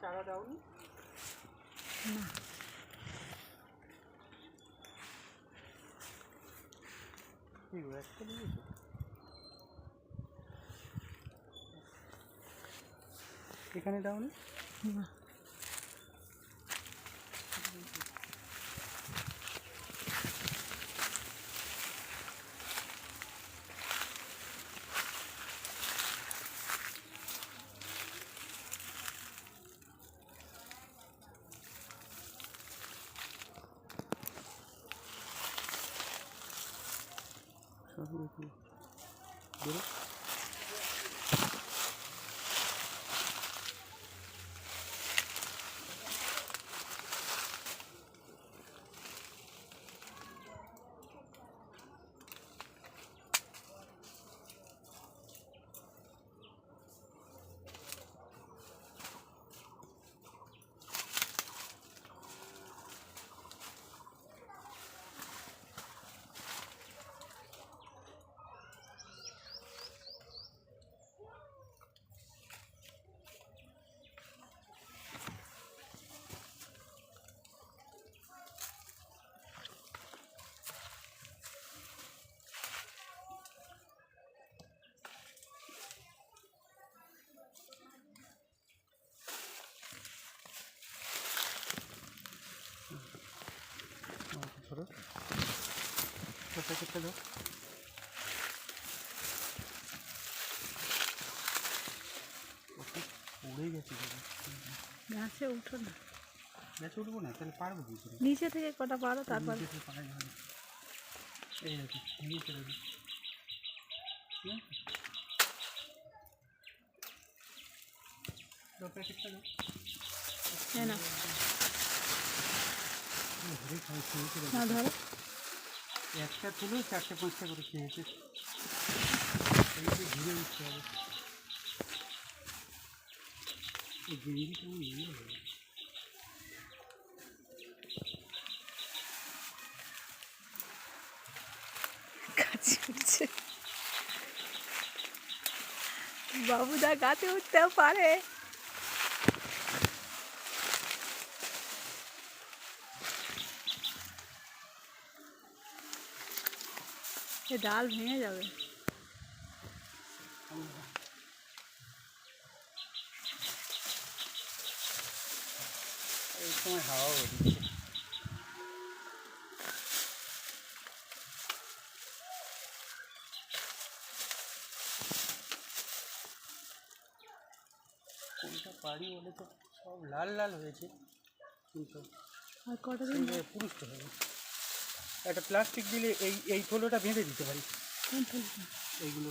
চারা দাওনি না এখানে দাওনি না ধরো প্যাকেটটা দাও উড়ে গেছে গাছে উঠো না গাছে উঠবো না তাহলে পারবো কি করে নিচে থেকে কটা পারো তারপর এই আর কি নিচে দেবে প্যাকেটটা দাও হ্যাঁ না না ধরো একটা তুলে 4-5টা করে খেয়েছে ঘুরে উঠতে হবে এই গেঞ্জি কেমন ইয়ে হবে গাছে উঠছে বাবুদা গাছে উঠতেও পারে এ ডাল ভেঙে যাবে এই সময় হাওয়াও দিচ্ছে কোনটা পারি বলে তো সব লাল লাল হয়েছে কিন্তু আর কটা দিন পুরুষতে হবে একটা প্লাস্টিক দিলে এই থলোটা বেঁধে দিতে পারি কোন ফুলটা এইগুলো